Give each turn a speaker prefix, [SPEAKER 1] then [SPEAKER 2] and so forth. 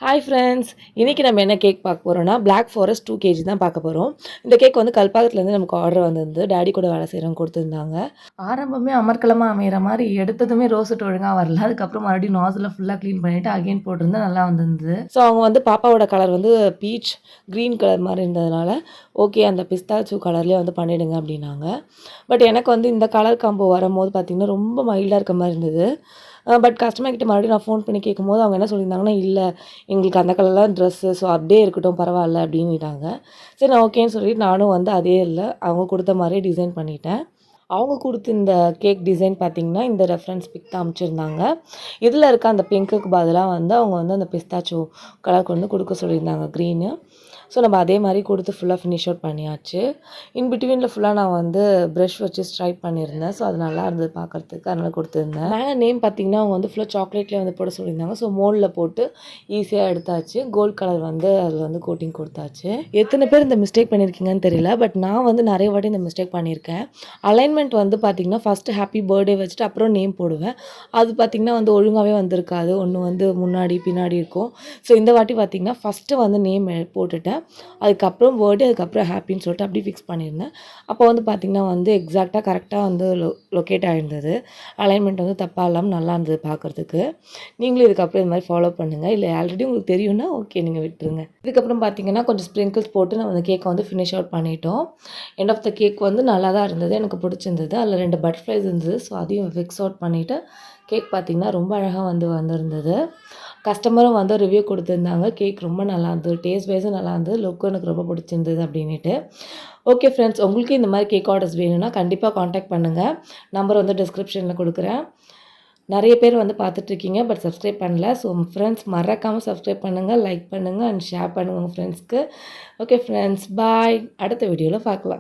[SPEAKER 1] Hi friends, இன்றைக்கி நம்ம என்ன கேக் பார்க்க போகிறோம்னா Black Forest 2 kg தான் பார்க்க போகிறோம். இந்த கேக் வந்து கல்பாக்கத்துலேருந்து நமக்கு ஆர்டர் வந்திருந்து டேடி கூட வேலை செய்கிறவங்க கொடுத்துருந்தாங்க. ஆரம்பமே அமர்க்கலமாக அமைகிற மாதிரி எடுத்ததுமே ரோஸ்ட் ஒழுங்காக வரல. அதுக்கப்புறம் மறுபடியும் நாஸில் ஃபுல்லாக க்ளீன் பண்ணிவிட்டு அகைன் போட்டிருந்தா நல்லா வந்திருந்தது. ஸோ அவங்க வந்து பாப்பாவோட கலர் வந்து பீச் க்ரீன் கலர் மாதிரி இருந்ததுனால ஓகே அந்த பிஸ்தாச்சு கலர்லேயே வந்து பண்ணிவிடுங்க அப்படின்னாங்க. பட் எனக்கு வந்து இந்த கலர் காம்போ வரும்போது பார்த்திங்கன்னா ரொம்ப மைல்டாக இருக்க மாதிரி இருந்தது. பட் கஸ்டமர் கிட்ட மறுபடியும் நான் ஃபோன் பண்ணி கேட்கும்போது அவங்க என்ன சொல்லியிருந்தாங்கன்னா, இல்லை எங்களுக்கு அந்த கலர்லாம் ட்ரெஸ்ஸு ஸோ அப்படியே இருக்கட்டும் பரவாயில்ல அப்படின்னுட்டாங்க. சரி நான் ஓகேன்னு சொல்லிட்டு நானும் வந்து அதே இல்லை அவங்க கொடுத்த மாதிரியே டிசைன் பண்ணிட்டேன். அவங்க கொடுத்துருந்த கேக் டிசைன் பார்த்திங்கன்னா, இந்த ரெஃபரன்ஸ் பிக் தான் அனுப்பிச்சிருந்தாங்க. இதில் இருக்க அந்த பிங்க்குக்கு பதிலாக வந்து அவங்க வந்து அந்த பிஸ்தாச்சோ கலருக்கு வந்து கொடுக்க சொல்லியிருந்தாங்க க்ரீனு. ஸோ நம்ம அதே மாதிரி கொடுத்து ஃபுல்லாக ஃபினிஷ் அவுட் பண்ணியாச்சு. இன் பிட்வீனில் ஃபுல்லாக நான் வந்து ப்ரஷ் வச்சு ஸ்ட்ரைப் பண்ணியிருந்தேன். ஸோ அது நல்லா இருந்தது பார்க்குறதுக்கு, அதனால் கொடுத்துருந்தேன். மேலே நேம் பார்த்திங்கன்னா அவங்க வந்து ஃபுல்லாக சாக்லேட்லேயே வந்து போட சொல்லியிருந்தாங்க. ஸோ மோல்டில் போட்டு ஈஸியாக எடுத்தாச்சு. கோல்ட் கலர் வந்து அதில் வந்து கோட்டிங் கொடுத்தாச்சு. எத்தனை பேர் இந்த மிஸ்டேக் பண்ணியிருக்கீங்கன்னு தெரியல, பட் நான் வந்து நிறைய வாட்டி இந்த மிஸ்டேக் பண்ணியிருக்கேன். அலைன்மெண்ட் வந்து பார்த்திங்கன்னா ஃபஸ்ட்டு ஹாப்பி பர்த்டே வச்சுட்டு அப்புறம் நேம் போடுவேன். அது பார்த்திங்கன்னா வந்து ஒழுங்காகவே வந்திருக்காது. ஒன்று வந்து முன்னாடி பின்னாடி இருக்கும். ஸோ இந்த வாட்டி பார்த்திங்கன்னா ஃபஸ்ட்டு வந்து நேம் போட்டுட்டேன். அதுக்கப்புறம் பர்த்டே, அதுக்கப்புறம் ஹாப்பின்னு சொல்லிட்டு அப்படி ஃபிக்ஸ் பண்ணியிருந்தேன். அப்போ வந்து பார்த்திங்கன்னா வந்து எக்ஸாக்டாக கரெக்டாக வந்து லொக்கேட் ஆகிருந்தது. அலைன்மெண்ட் வந்து தப்பாக இல்லாமல் நல்லா இருந்தது பார்க்குறதுக்கு. நீங்களும் இதுக்கப்புறம் இது மாதிரி ஃபாலோ பண்ணுங்கள். இல்லை ஆல்ரெடி உங்களுக்கு தெரியும்னா ஓகே நீங்கள் விட்டுருங்க. இதுக்கப்புறம் பார்த்திங்கன்னா கொஞ்சம் ஸ்ப்ரிங்கிள்ஸ் போட்டு நம்ம அந்த கேக்கை வந்து ஃபினிஷ் அவுட் பண்ணிட்டோம். எண்ட் ஆஃப் த கேக் வந்து நல்லா தான் இருந்தது, எனக்கு பிடிச்சிருந்தது. அதில் 2 பட்டர்ஃப்ளைஸ் இருந்தது. ஸோ அதையும் ஃபிக்ஸ் அவுட் பண்ணிவிட்டு கேக் பார்த்திங்கன்னா ரொம்ப அழகாக வந்திருந்தது. கஸ்டமரும் வந்து ரிவ்யூ கொடுத்துருந்தாங்க. கேக் ரொம்ப நல்லா இருந்தது, டேஸ்ட் வைஸும் நல்லா இருந்தது, லுக்கும் எனக்கு ரொம்ப பிடிச்சிருந்தது அப்படின்ட்டு. ஓகே ஃப்ரெண்ட்ஸ், உங்களுக்கு இந்த மாதிரி கேக் ஆர்டர்ஸ் வேணும்னா கண்டிப்பாக காண்டாக்ட் பண்ணுங்கள். நம்பர் வந்து டிஸ்கிரிப்ஷனில் கொடுக்குறேன். நிறைய பேர் வந்து பார்த்துட்ருக்கீங்க, பட் சப்ஸ்கிரைப் பண்ணல. ஸோ ஃப்ரெண்ட்ஸ் மறக்காமல் சப்ஸ்கிரைப் பண்ணுங்கள், லைக் பண்ணுங்கள் அண்ட் ஷேர் பண்ணுங்கள் உங்கள் ஃப்ரெண்ட்ஸ்க்கு. ஓகே ஃப்ரெண்ட்ஸ், பாய். அடுத்த வீடியோவில் பார்க்கலாம்.